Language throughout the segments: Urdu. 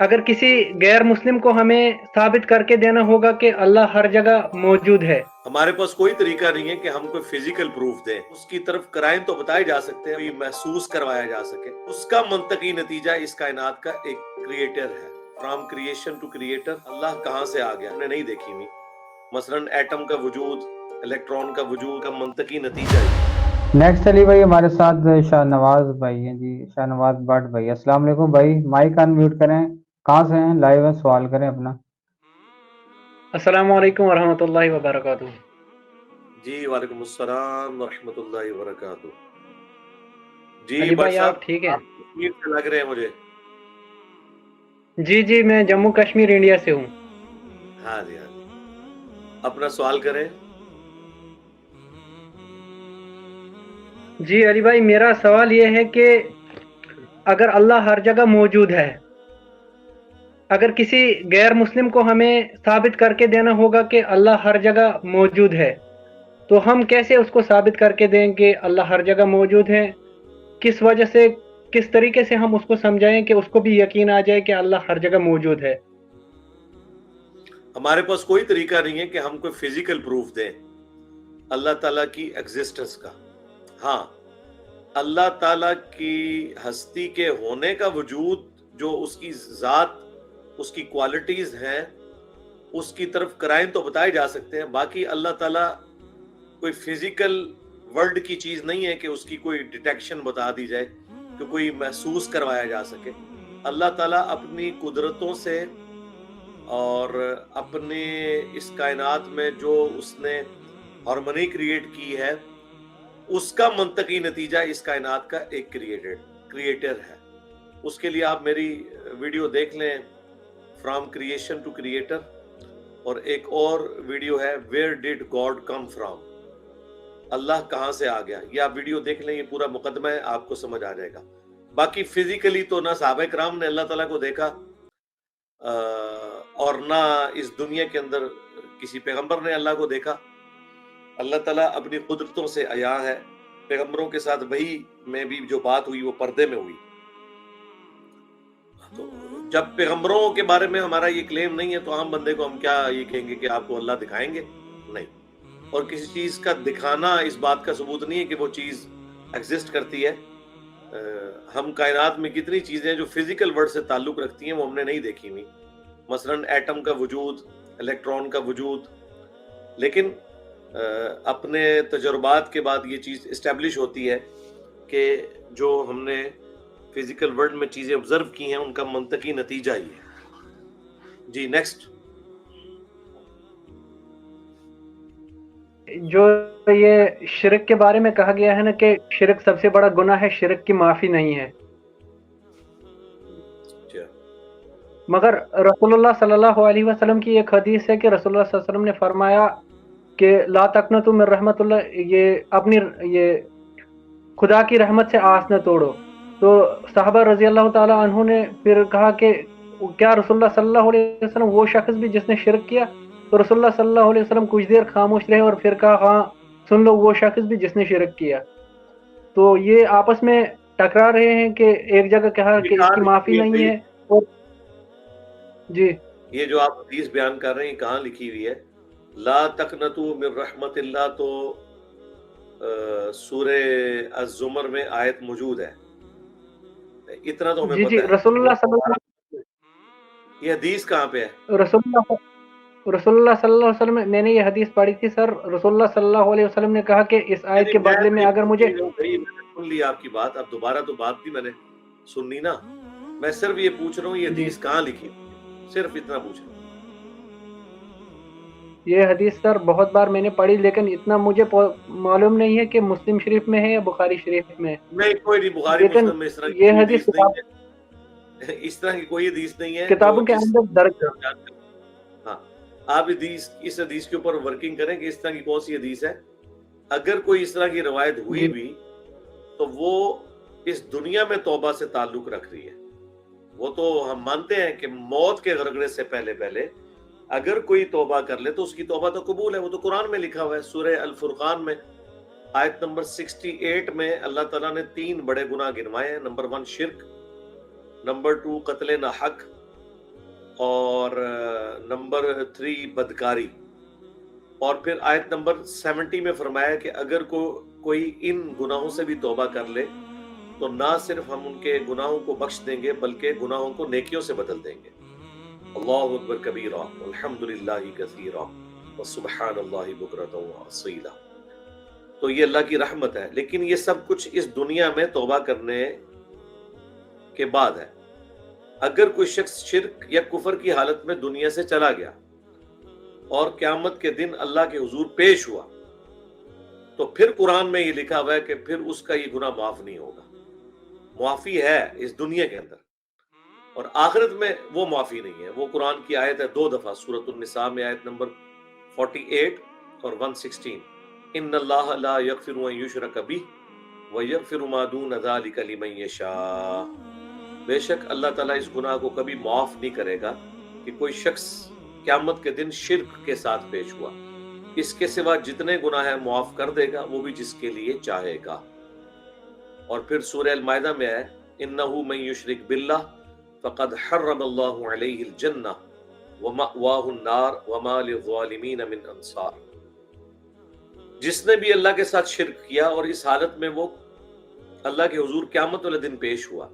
اگر کسی غیر مسلم کو ہمیں ثابت کر کے دینا ہوگا کہ اللہ ہر جگہ موجود ہے. ہمارے پاس کوئی طریقہ نہیں ہے کہ ہم کوئی فزیکل پروف دیں. اس کی طرف کرائم تو بتائے جا سکتے ہیں، محسوس کروایا جا سکے. اس کا منطقی نتیجہ اس کائنات کا ایک کریٹر ہے. فرام کریشن ٹو کریٹر، اللہ کہاں سے آ گیا ہم نے نہیں دیکھی ہوئی. مثلاً ایٹم کا وجود، الیکٹران کا وجود کا منطقی نتیجہ ہے. نیکسٹ علی بھائی ہمارے ساتھ شاہ نواز بھائی ہیں جی، شاہ نواز بٹ بھائی. السلام علیکم بھائی، مائک ان میوٹ کریں. کہاں سے ہیں؟ لائیو ہے، سوال کریں اپنا. السلام علیکم ورحمۃ اللہ وبرکاتہ. جی وعلیکم السلام ورحمۃ اللہ وبرکاتہ. جی علی بٹ بھائی صاحب آپ ٹھیک ہیں؟ آپ کشمیر سے لگ رہے ہیں مجھے. جی میں جموں کشمیر انڈیا سے ہوں. ہاں جی اپنا سوال کریں. جی علی بھائی، میرا سوال یہ ہے کہ اگر اللہ ہر جگہ موجود ہے، اگر کسی غیر مسلم کو ہمیں ثابت کر کے دینا ہوگا کہ اللہ ہر جگہ موجود ہے، تو ہم کیسے اس کو ثابت کر کے دیں کہ اللہ ہر جگہ موجود ہے؟ کس وجہ سے، کس طریقے سے ہم اس کو سمجھائیں کہ اس کو بھی یقین آ جائے کہ اللہ ہر جگہ موجود ہے؟ ہمارے پاس کوئی طریقہ نہیں ہے کہ ہم کوئی فزیکل پروف دیں اللہ تعالیٰ کی ایگزسٹنس کا. ہاں، اللہ تعالیٰ کی ہستی کے ہونے کا وجود، جو اس کی ذات، اس کی کوالٹیز ہیں، اس کی طرف کرائم تو بتائے جا سکتے ہیں. باقی اللہ تعالیٰ کوئی فزیکل ورلڈ کی چیز نہیں ہے کہ اس کی کوئی ڈیٹیکشن بتا دی جائے، کہ کوئی محسوس کروایا جا سکے. اللہ تعالیٰ اپنی قدرتوں سے اور اپنے اس کائنات میں جو اس نے ہارمونی کریٹ کی ہے، اس کا منطقی نتیجہ اس کائنات کا ایک کریٹر ہے. اس کے لیے آپ میری ویڈیو دیکھ لیں، فرام کریشن ٹو کریٹر، اور ایک اور ویڈیو ہے where did God come from, Allah کہاں سے آ گیا. یہ آپ ویڈیو دیکھ لیں، یہ پورا مقدمہ ہے، آپ کو سمجھ آ جائے گا. باقی فزیکلی تو نہ صحابہ کرام نے اللہ تعالیٰ کو دیکھا، اور نہ اس دنیا کے اندر کسی پیغمبر نے اللہ کو دیکھا. اللہ تعالیٰ اپنی قدرتوں سے عیاں ہے. پیغمبروں کے ساتھ وحی میں بھی جو بات ہوئی وہ پردے میں ہوئی. تو جب پیغمبروں کے بارے میں ہمارا یہ کلیم نہیں ہے تو عام بندے کو ہم کیا یہ کہیں گے کہ آپ کو اللہ دکھائیں گے؟ نہیں. اور کسی چیز کا دکھانا اس بات کا ثبوت نہیں ہے کہ وہ چیز ایگزسٹ کرتی ہے. ہم کائنات میں کتنی چیزیں جو فزیکل ورلڈ سے تعلق رکھتی ہیں وہ ہم نے نہیں دیکھی ہوئی. مثلاً ایٹم کا وجود، الیکٹران کا وجود. لیکن اپنے تجربات کے بعد یہ چیز اسٹیبلش ہوتی ہے کہ جو ہم نے فزیکل ورلڈ میں چیزیں آبزرو کی ہیں ان کا منطقی نتیجہ ہی ہے. جی نیکسٹ. جو یہ شرک کے بارے میں کہا گیا ہے نا کہ شرک سب سے بڑا گناہ ہے، شرک کی معافی نہیں ہے. مگر رسول اللہ صلی اللہ علیہ وسلم کی ایک حدیث ہے کہ رسول اللہ صلی اللہ علیہ وسلم نے فرمایا کہ لا تقنطوا من رحمت اللہ، یہ خدا کی رحمت سے آس نہ توڑو. تو صحابہ رضی اللہ تعالی عنہ نے پھر کہا کہ کیا رسول اللہ صلی اللہ علیہ وسلم وہ شخص بھی جس نے شرک کیا؟ تو رسول اللہ صلی اللہ علیہ وسلم کچھ دیر خاموش رہے اور پھر کہا ہاں سن لو، وہ شخص بھی جس نے شرک کیا. تو یہ آپس میں ٹکرا رہے ہیں کہ ایک جگہ کہا کہ اس کی معافی نہیں ہے، اور جی یہ جو آپ حدیث بیان کر رہے ہیں کہاں لکھی ہوئی ہے؟ لا تقنطوا من رحمت اللہ تو سورہ الزمر میں آیت موجود ہے. اتنا تو ہمیں جی پتہ ہے. رسول اللہ صلی اللہ یہ حدیث کہاں پہ ہے؟ رسول اللہ صلی اللہ علیہ وسلم، میں نے یہ حدیث پڑھی تھی سر. رسول اللہ صلی اللہ علیہ وسلم نے کہا کہ اس آیت کے بدلے میں اگر مجھے، میں نے سن لی آپ کی بات، اب دوبارہ تو بات بھی میں نے سننی نا. میں صرف یہ پوچھ رہا ہوں یہ حدیث کہاں لکھی، صرف اتنا پوچھ رہا ہوں. یہ حدیث سر بہت بار میں نے پڑھی، لیکن اتنا مجھے معلوم نہیں ہے کہ مسلم شریف میں ہے یا بخاری شریف میں. نہیں کوئی نہیں، بخاری لیکن مسلم میں اس طرح کی یہ کوئی حدیث حدیث نہیں ہے. اس طرح کی کوئی حدیث نہیں ہے کتابوں کے اندر درج ہے. ہاں، آپ اس حدیث کے اوپر ورکنگ کریں کہ اس طرح کی کون سی حدیث ہے. اگر کوئی اس طرح کی روایت ہوئی بھی تو وہ اس دنیا میں توبہ سے تعلق رکھ رہی ہے. وہ تو ہم مانتے ہیں کہ موت کے غرغرے سے پہلے اگر کوئی توبہ کر لے تو اس کی توبہ تو قبول ہے. وہ تو قرآن میں لکھا ہوا ہے، سورہ الفرقان میں آیت نمبر 68 میں اللہ تعالیٰ نے 3 بڑے گناہ گنوائے ہیں. نمبر 1 شرک، نمبر 2 قتل ناحق، اور نمبر 3 بدکاری، اور پھر آیت نمبر 70 میں فرمایا کہ اگر کوئی ان گناہوں سے بھی توبہ کر لے تو نہ صرف ہم ان کے گناہوں کو بخش دیں گے بلکہ گناہوں کو نیکیوں سے بدل دیں گے۔ اللہ اکبر کبیرہ والحمدللہ کثیرہ وسبحان اللہ بکرۃ واصیلا۔ تو یہ اللہ کی رحمت ہے، لیکن یہ سب کچھ اس دنیا میں توبہ کرنے کے بعد ہے۔ اگر کوئی شخص شرک یا کفر کی حالت میں دنیا سے چلا گیا اور قیامت کے دن اللہ کے حضور پیش ہوا تو پھر قرآن میں یہ لکھا ہوا ہے کہ پھر اس کا یہ گناہ معاف نہیں ہوگا۔ معافی ہے اس دنیا کے اندر، اور آخرت میں وہ معافی نہیں ہے۔ وہ قرآن کی آیت ہے 2 دفعہ سورۃ النساء میں، آیت نمبر 48 اور 116، ان اللہ لا یغفر ان یشرک بہ ویغفر ما دون ذلک لمن یشاء۔ بے شک اللہ تعالیٰ اس گناہ کو کبھی معاف نہیں کرے گا کہ کوئی شخص قیامت کے دن شرک کے ساتھ پیش ہوا، اس کے سوا جتنے گناہ ہیں معاف کر دے گا، وہ بھی جس کے لیے چاہے گا۔ اور پھر سورہ المائدہ میں ہے انہ من یشرک باللہ فقد حرم اللہ علیہ الجنہ ومأواہ النار وما للظالمین من انصار۔ جس نے بھی اللہ کے ساتھ شرک کیا اور اس حالت میں وہ اللہ کے حضور قیامت والے دن پیش ہوا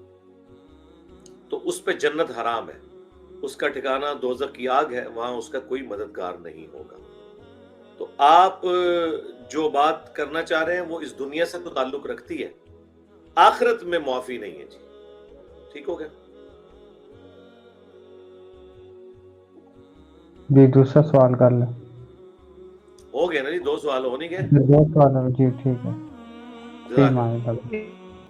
تو اس پہ جنت حرام ہے، اس کا ٹھکانہ دوزخ کی آگ ہے، وہاں اس کا کوئی مددگار نہیں ہوگا۔ تو آپ جو بات کرنا چاہ رہے ہیں وہ اس دنیا سے تو تعلق رکھتی ہے، آخرت میں معافی نہیں ہے۔ جی ٹھیک ہو گیا؟ جی دوسرا سوال کر لیں۔ ہو گیا نا جی، 2 سوال ہو نہیں گئے؟ 2 سوال جی ٹھیک ہے، جزاک اللہ۔ ٹھیک ہے۔